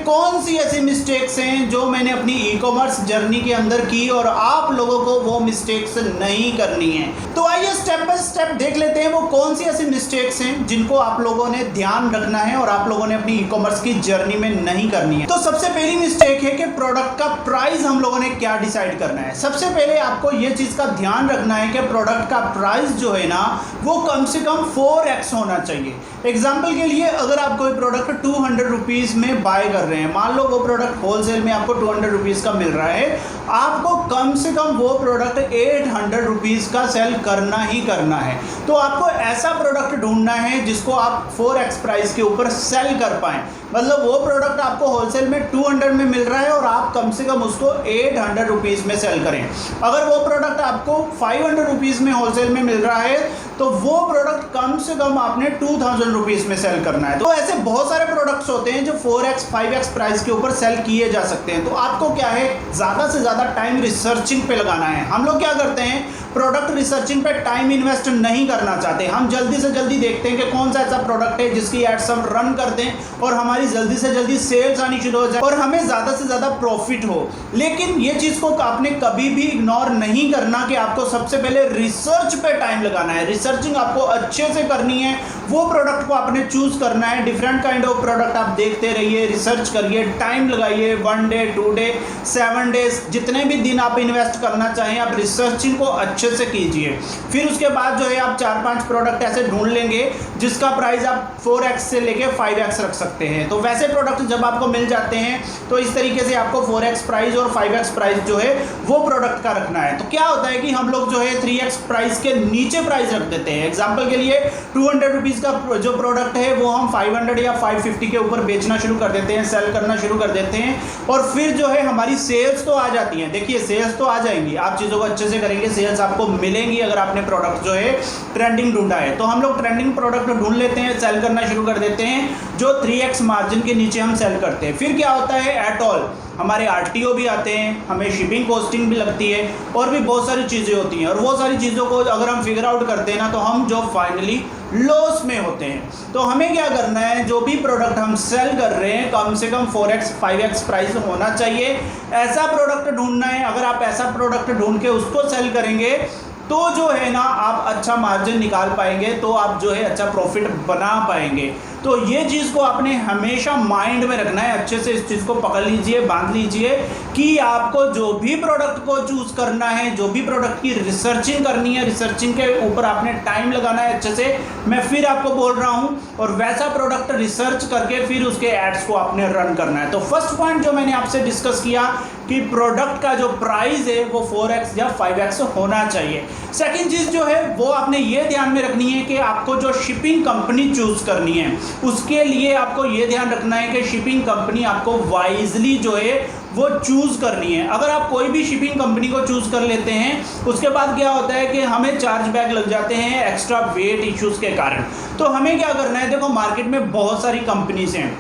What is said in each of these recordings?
कौन सी ऐसी मिस्टेक्स हैं जो मैंने अपनी ई कॉमर्स जर्नी के अंदर की और आप लोगों को वो मिस्टेक्स नहीं करनी है। तो आइए स्टेप बाय स्टेप देख लेते हैं वो कौन सी ऐसी मिस्टेक्स हैं जिनको आप लोगों ने ध्यान रखना है और आप लोगों ने अपनी ई कॉमर्स की जर्नी में नहीं करनी है। तो सबसे पहली मिस्टेक है कि प्रोडक्ट का प्राइस हम लोगों ने क्या डिसाइड करना है। सबसे पहले आपको ये चीज का ध्यान रखना है कि प्रोडक्ट का प्राइस जो है ना वो कम से कम 4x होना चाहिए। एग्जाम्पल के लिए अगर आप कोई प्रोडक्ट 200 रुपीज में बाय कर रहे हैं, मान लो वो प्रोडक्ट होलसेल में आपको 200 रुपीज का मिल रहा है, आपको कम से कम वो प्रोडक्ट 800 रुपीज का सेल करना ही करना है। तो आपको ऐसा प्रोडक्ट ढूंढना है जिसको आप 4x प्राइस के ऊपर सेल कर पाए। मतलब वो प्रोडक्ट आपको होलसेल में 200 में मिल रहा है और आप कम से कम उसको 800 रुपीज में सेल करें। अगर वो प्रोडक्ट आपको 500 रुपीज में होलसेल में मिल रहा है तो वो प्रोडक्ट कम से कम आपने 2000 रुपीज में सेल करना है। तो ऐसे बहुत सारे प्रोडक्ट्स होते हैं जो 4x 5x प्राइस के ऊपर सेल किए जा सकते हैं। तो आपको क्या है, ज़्यादा से ज़्यादा टाइम रिसर्चिंग पे लगाना है। हम लोग क्या करते हैं, प्रोडक्ट रिसर्चिंग पे टाइम इन्वेस्ट नहीं करना चाहते। हम जल्दी से जल्दी देखते हैं कि कौन सा ऐसा प्रोडक्ट है जिसकी एड्स हम रन कर दें और हमारी जल्दी से जल्दी सेल्स आनी शुरू हो जाए और हमें ज़्यादा से ज़्यादा प्रॉफिट हो। लेकिन ये चीज़ को आपने कभी भी इग्नोर नहीं करना कि आपको सबसे पहले रिसर्च पे टाइम लगाना है। रिसर्चिंग आपको अच्छे से करनी है, वो प्रोडक्ट को आपने चूज करना है। डिफरेंट काइंड ऑफ प्रोडक्ट आप देखते रहिए, रिसर्च करिए, टाइम लगाइए, 1 डे 2 डे 7 डेज, जितने भी दिन आप इन्वेस्ट करना चाहें आप रिसर्चिंग को अच्छे से कीजिए। फिर उसके बाद जो है आप 4-5 प्रोडक्ट ऐसे ढूंढ लेंगे जिसका प्राइस आप 4x से लेके 5x रख सकते हैं। तो वैसे प्रोडक्ट जब आपको मिल जाते हैं तो इस तरीके से आपको 4x प्राइस और 5x प्राइस जो है वो प्रोडक्ट का रखना है। तो क्या होता है कि हम लोग जो है 3x प्राइस के नीचे प्राइस रख देते हैं। एग्जाम्पल के लिए 200 रुपीज का जो प्रोडक्ट है वो हम 500 या 550 के ऊपर बेचना शुरू कर देते हैं, सेल करना शुरू कर देते हैं और फिर जो है हमारी सेल्स तो आ जाती हैं। देखिए सेल्स तो आ जाएंगी, आप चीज़ों को अच्छे से करेंगे, सेल्स आपको मिलेंगी अगर आपने प्रोडक्ट जो है ट्रेंडिंग ढूंढा है। तो हम लोग ट्रेंडिंग प्रोडक्ट ढूंढ लेते हैं, सेल करना शुरू कर देते हैं जो 3x मार्जिन के नीचे हम सेल करते हैं। फिर क्या होता है, एट ऑल हमारे आरटीओ भी आते हैं, हमें शिपिंग कॉस्टिंग भी लगती है और भी बहुत सारी चीज़ें होती हैं और वो सारी चीज़ों को अगर हम फिगर आउट करते हैं ना तो हम जो फाइनली लॉस में होते हैं। तो हमें क्या करना है, जो भी प्रोडक्ट हम सेल कर रहे हैं कम से कम 4x 5x प्राइस होना चाहिए। ऐसा प्रोडक्ट ढूंढना है, अगर आप ऐसा प्रोडक्ट ढूंढ के उसको सेल करेंगे तो जो है ना आप अच्छा मार्जिन निकाल पाएंगे, तो आप जो है अच्छा प्रॉफिट बना पाएंगे। तो ये चीज़ को आपने हमेशा माइंड में रखना है, अच्छे से इस चीज़ को पकड़ लीजिए, बांध लीजिए कि आपको जो भी प्रोडक्ट को चूज करना है, जो भी प्रोडक्ट की रिसर्चिंग करनी है, रिसर्चिंग के ऊपर आपने टाइम लगाना है अच्छे से। मैं फिर आपको बोल रहा हूँ, और वैसा प्रोडक्ट रिसर्च करके फिर उसके एड्स को आपने रन करना है। तो फर्स्ट पॉइंट जो मैंने आपसे डिस्कस किया कि प्रोडक्ट का जो प्राइस है वो 4x या 5x होना चाहिए। सेकंड चीज़ जो है वो आपने ये ध्यान में रखनी है कि आपको जो शिपिंग कंपनी चूज करनी है उसके लिए आपको ये ध्यान रखना है कि शिपिंग कंपनी आपको वाइजली जो है वो चूज करनी है। अगर आप कोई भी शिपिंग कंपनी को चूज कर लेते हैं उसके बाद क्या होता है कि हमें चार्ज बैक लग जाते हैं एक्स्ट्रा वेट इश्यूज के कारण। तो हमें क्या करना है, देखो मार्केट में बहुत सारी कंपनीज हैं।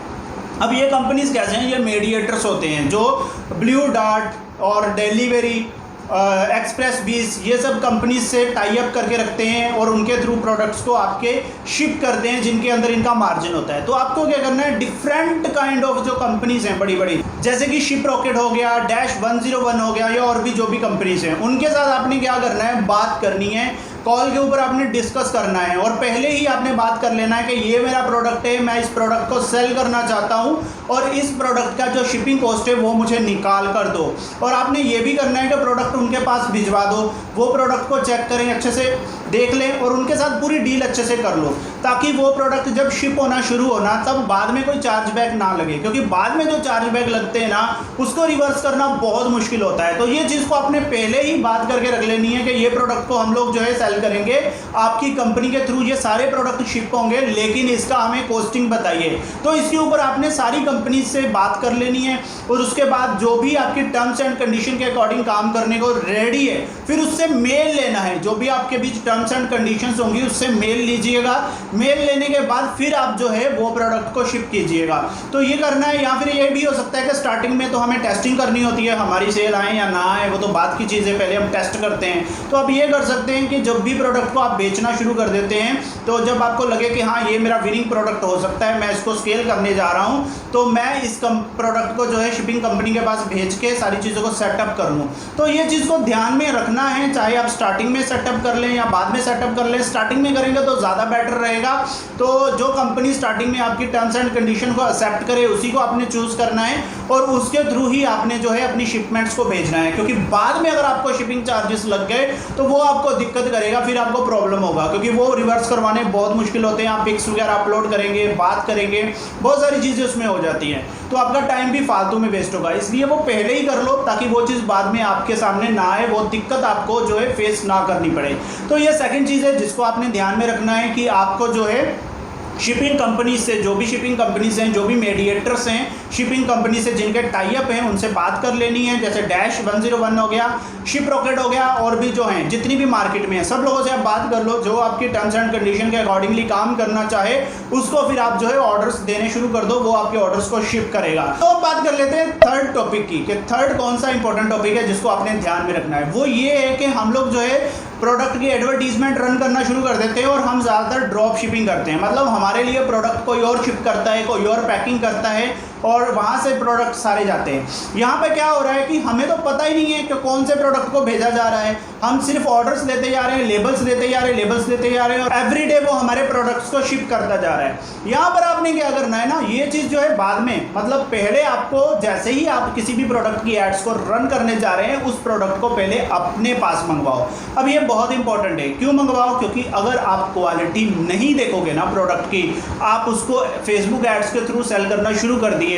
अब ये कंपनीज कैसे हैं, ये मीडिएटर्स होते हैं जो ब्लू डार्ट और डिलीवरी एक्सप्रेस 20 ये सब कंपनीज से टाई अप करके रखते हैं और उनके थ्रू प्रोडक्ट्स को आपके शिप करते हैं जिनके अंदर इनका मार्जिन होता है। तो आपको क्या करना है, डिफरेंट काइंड ऑफ जो कंपनीज हैं बड़ी बड़ी, जैसे कि शिप रॉकेट हो गया, डैश 101 हो गया, या और भी जो भी कंपनीज हैं उनके साथ आपने क्या करना है, बात करनी है, कॉल के ऊपर आपने डिस्कस करना है और पहले ही आपने बात कर लेना है कि ये मेरा प्रोडक्ट है, मैं इस प्रोडक्ट को सेल करना चाहता हूँ और इस प्रोडक्ट का जो शिपिंग कॉस्ट है वो मुझे निकाल कर दो। और आपने ये भी करना है कि प्रोडक्ट उनके पास भिजवा दो, वो प्रोडक्ट को चेक करें, अच्छे से देख लें और उनके साथ पूरी डील अच्छे से कर लो, ताकि वो प्रोडक्ट जब शिप होना शुरू होना तब बाद में कोई चार्ज बैक ना लगे, क्योंकि बाद में जो चार्ज बैक लगते हैं ना उसको रिवर्स करना बहुत मुश्किल होता है। तो ये चीज़ को आपने पहले ही बात करके रख लेनी है कि ये प्रोडक्ट को हम लोग जो है सेल करेंगे, आपकी कंपनी के थ्रू ये सारे प्रोडक्ट शिप होंगे, लेकिन इसका हमें कॉस्टिंग बताइए। तो इसके ऊपर आपने सारी कंपनी से बात कर लेनी है और उसके बाद जो भी आपकी टर्म्स एंड कंडीशन के अकॉर्डिंग काम करने को रेडी है फिर उससे मेल लेना है। जो भी आपके बीच टर्म्स एंड कंडीशंस होंगी उससे मेल लीजिएगा। मेल लेने के बाद फिर आप जो है वो प्रोडक्ट को शिप कीजिएगा। तो ये करना है, या फिर ये भी हो सकता है कि स्टार्टिंग में तो हमें टेस्टिंग करनी होती है, हमारी सेल आए या ना आए वो तो बात की चीज़ है, पहले हम टेस्ट करते हैं। तो आप ये कर सकते हैं कि जब भी प्रोडक्ट को आप बेचना शुरू कर देते हैं, तो जब आपको लगे कि हाँ ये मेरा विनिंग प्रोडक्ट हो सकता है, मैं इसको स्केल करने जा रहा हूँ, तो मैं इस प्रोडक्ट को जो है शिपिंग कंपनी के पास भेज के सारी चीज़ों को सेटअप कर लूँ। तो ये चीज़ को ध्यान में रखना है, चाहे आप स्टार्टिंग में सेटअप कर लें या बाद में सेटअप कर लें। स्टार्टिंग में करेंगे तो ज़्यादा बेटर रहेगा। तो जो कंपनी स्टार्टिंग में आपकी टर्म्स एंड कंडीशन को एक्सेप्ट करे उसी को आपने चूज़ करना है और उसके थ्रू ही आपने जो है अपनी शिपमेंट्स को भेजना है, क्योंकि बाद में अगर आपको शिपिंग चार्जेस लग गए तो वो आपको दिक्कत करेगा, फिर आपको प्रॉब्लम होगा, क्योंकि वो रिवर्स करवाने बहुत मुश्किल होते हैं। आप पिक्स वगैरह अपलोड करेंगे, बात करेंगे, बहुत सारी चीज़ें उसमें हो जाती हैं, तो आपका टाइम भी फालतू में वेस्ट होगा। इसलिए वो पहले ही कर लो ताकि वो चीज़ बाद में आपके सामने ना आए, वो दिक्कत आपको जो है फेस ना करनी पड़े। तो ये सेकंड चीज़ है जिसको आपने ध्यान में रखना है कि आपको जो है शिपिंग कंपनी से, जो भी शिपिंग कंपनीज हैं, जो भी मीडिएटर्स हैं शिपिंग कंपनी से जिनके टाई अप हैं, उनसे बात कर लेनी है। जैसे डैश 101 हो गया, शिप रॉकेट हो गया, और भी जो हैं जितनी भी मार्केट में है सब लोगों से आप बात कर लो। जो आपकी टर्म्स एंड कंडीशन के अकॉर्डिंगली काम करना चाहे उसको फिर आप जो है ऑर्डर्स देने शुरू कर दो, वो आपके ऑर्डर्स को शिप करेगा। तो अब बात कर लेते हैं थर्ड टॉपिक की, कि थर्ड कौन सा इंपॉर्टेंट टॉपिक है जिसको आपने ध्यान में रखना है। वो ये है कि हम लोग जो है प्रोडक्ट की एडवर्टीजमेंट रन करना शुरू कर देते हैं और हम ज़्यादातर ड्रॉप शिपिंग करते हैं। मतलब हमारे लिए प्रोडक्ट कोई और शिप करता है, कोई और पैकिंग करता है और वहाँ से प्रोडक्ट सारे जाते हैं। यहाँ पे क्या हो रहा है कि हमें तो पता ही नहीं है कि कौन से प्रोडक्ट को भेजा जा रहा है, हम सिर्फ ऑर्डर्स लेते जा रहे हैं, लेबल्स लेते जा रहे हैं, लेबल्स लेते जा रहे हैं, और एवरीडे वो हमारे प्रोडक्ट्स को शिप करता जा रहा है। यहाँ पर आपने क्या करना है ना, ये चीज़ जो है बाद में, मतलब पहले आपको जैसे ही आप किसी भी प्रोडक्ट की एड्स को रन करने जा रहे हैं उस प्रोडक्ट को पहले अपने पास मंगवाओ। अब ये बहुत इंपॉर्टेंट है। क्यों मंगवाओ? क्योंकि अगर आप क्वालिटी नहीं देखोगे ना प्रोडक्ट की, आप उसको फेसबुक एड्स के थ्रू सेल करना शुरू कर दिए।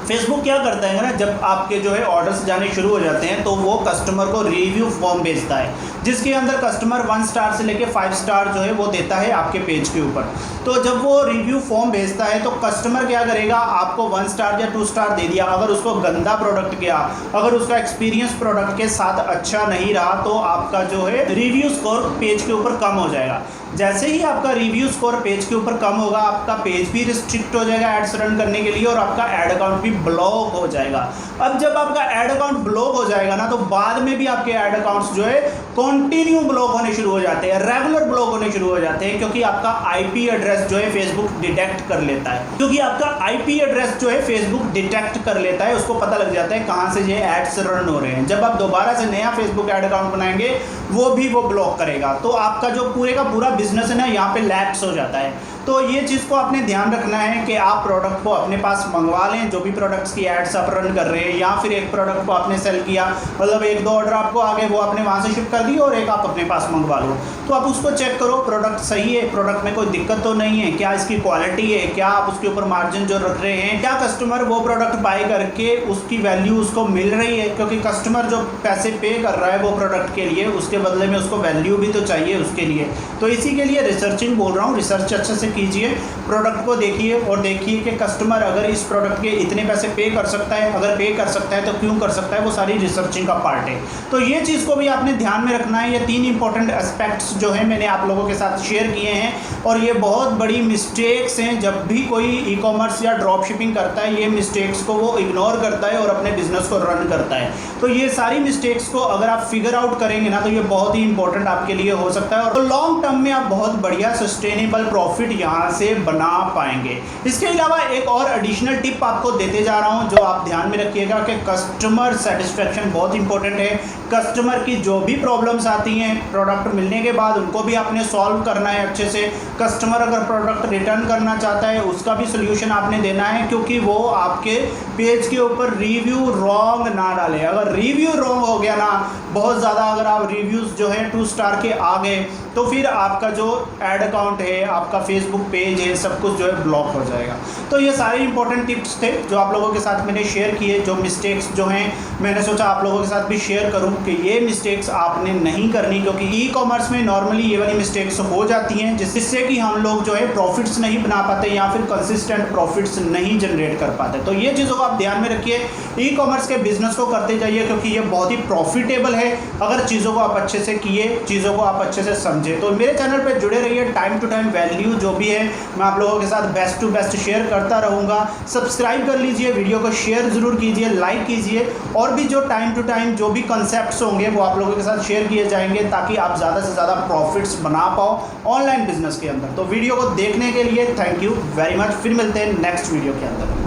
फेसबुक क्या करता है ना, जब आपके जो है ऑर्डर्स जाने शुरू हो जाते हैं तो वो कस्टमर को रिव्यू फॉर्म भेजता है, जिसके अंदर कस्टमर 1 स्टार से लेके 5 स्टार जो है वो देता है आपके पेज के ऊपर। तो जब वो रिव्यू फॉर्म भेजता है तो कस्टमर क्या करेगा, आपको 1 स्टार या 2 स्टार दे दिया, अगर उसको गंदा प्रोडक्ट गया, अगर उसका एक्सपीरियंस प्रोडक्ट के साथ अच्छा नहीं रहा, तो आपका जो है रिव्यू स्कोर पेज के ऊपर कम हो जाएगा। जैसे ही आपका रिव्यू स्कोर पेज के ऊपर कम होगा, आपका पेज भी रिस्ट्रिक्ट हो जाएगा एड्स रन करने के लिए, और आपका एड अकाउंट भी ब्लॉक हो जाएगा। अब जब आपका एड अकाउंट ब्लॉक हो जाएगा ना, तो बाद में भी आपके एड अकाउंट्स जो है कंटिन्यू ब्लॉक होने शुरू हो जाते हैं, रेगुलर ब्लॉक होने शुरू हो जाते हैं, क्योंकि आपका आईपी एड्रेस जो है फेसबुक डिटेक्ट कर लेता है। क्योंकि आपका आईपी एड्रेस जो है फेसबुक डिटेक्ट कर लेता है, उसको पता लग जाता है कहाँ से ये एड्स रन हो रहे हैं। जब आप दोबारा से नया फेसबुक एड अकाउंट बनाएंगे वो भी वो ब्लॉक करेगा, तो आपका जो पूरे का पूरा बिजनेस है ना यहाँ पे लैप्स हो जाता है। तो ये चीज़ को आपने ध्यान रखना है कि आप प्रोडक्ट को अपने पास मंगवा लें, जो भी प्रोडक्ट्स की एड्स आप रन कर रहे हैं, या फिर एक प्रोडक्ट को आपने सेल किया, मतलब 1-2 ऑर्डर आपको आ गए, वो आपने वहाँ से शिप कर दी, और एक आप अपने पास मंगवा लो। तो आप उसको चेक करो, प्रोडक्ट सही है, प्रोडक्ट में कोई दिक्कत तो नहीं है, क्या इसकी क्वालिटी है, क्या आप उसके ऊपर मार्जिन जो रख रहे हैं, क्या कस्टमर वो प्रोडक्ट बाय करके उसकी वैल्यू उसको मिल रही है, क्योंकि कस्टमर जो पैसे पे कर रहा है वो प्रोडक्ट के लिए, उसके बदले में उसको वैल्यू भी तो चाहिए उसके लिए। तो इसी के लिए रिसर्चिंग बोल रहा हूँ, रिसर्च अच्छे से कीजिए, प्रोडक्ट को देखिए और देखिए कि कस्टमर अगर इस प्रोडक्ट के इतने पैसे पे कर सकता है, अगर पे कर सकता है तो क्यों कर सकता है, वो सारी रिसर्चिंग का पार्ट है। तो ये चीज़ को भी आपने ध्यान में रखना है। ये 3 इंपॉर्टेंट एस्पेक्ट्स जो है मैंने आप लोगों के साथ शेयर किए हैं, और ये बहुत बड़ी मिस्टेक्स हैं। जब भी कोई ई कॉमर्स या ड्रॉप शिपिंग करता है, ये मिस्टेक्स को वो इग्नोर करता है और अपने बिजनेस को रन करता है। तो ये सारी मिस्टेक्स को अगर आप फिगर आउट करेंगे ना, तो ये बहुत ही इंपॉर्टेंट आपके लिए हो सकता है, और लॉन्ग टर्म में आप बहुत बढ़िया सस्टेनेबल प्रॉफिट यहाँ से बना पाएंगे। इसके अलावा एक और एडिशनल टिप आपको देते जा रहा हूं, जो आप ध्यान में रखिएगा कि कस्टमर सेटिस्फेक्शन बहुत इंपॉर्टेंट है। कस्टमर की जो भी प्रॉब्लम्स आती हैं प्रोडक्ट मिलने के बाद, उनको भी आपने सॉल्व करना है अच्छे से। कस्टमर अगर प्रोडक्ट रिटर्न करना चाहता है, उसका भी सोल्यूशन आपने देना है, क्योंकि वो आपके पेज के ऊपर रिव्यू रॉन्ग ना डाले। अगर रिव्यू रॉन्ग हो गया ना, बहुत ज़्यादा अगर आप रिव्यूज़ जो है 2 स्टार के आ गए, तो फिर आपका जो एड अकाउंट है, आपका फेसबुक पेज है, सब कुछ जो है ब्लॉक हो जाएगा। तो ये सारे इंपॉर्टेंट टिप्स थे जो आप लोगों के साथ मैंने शेयर किए। जो मिस्टेक्स जो हैं मैंने सोचा आप लोगों के साथ भी शेयर करूं कि ये मिस्टेक्स आपने नहीं करनी, क्योंकि ई कॉमर्स में नॉर्मली ये वाली मिस्टेक्स हो जाती हैं, जिससे कि हम लोग जो है प्रॉफिट्स नहीं बना पाते या फिर कंसिस्टेंट प्रॉफिट्स नहीं जनरेट कर पाते। तो ये चीज़ों को आप ध्यान में रखिए, ई कॉमर्स के बिजनेस को करते जाइए, क्योंकि ये बहुत ही प्रॉफिटेबल है अगर चीज़ों को आप अच्छे से किए, चीज़ों को आप अच्छे से समझे। तो मेरे चैनल पर जुड़े रहिए, टाइम टू टाइम वैल्यू जो भी भी है मैं आप लोगों के साथ बेस्ट टू बेस्ट शेयर करता रहूँगा। सब्सक्राइब कर लीजिए, वीडियो को शेयर ज़रूर कीजिए, लाइक कीजिए, और भी जो टाइम टू टाइम जो भी कॉन्सेप्ट्स होंगे वो आप लोगों के साथ शेयर किए जाएंगे ताकि आप ज़्यादा से ज़्यादा प्रॉफिट्स बना पाओ ऑनलाइन बिजनेस के अंदर। तो वीडियो को देखने के लिए थैंक यू वेरी मच। फिर मिलते हैं नेक्स्ट वीडियो के अंदर।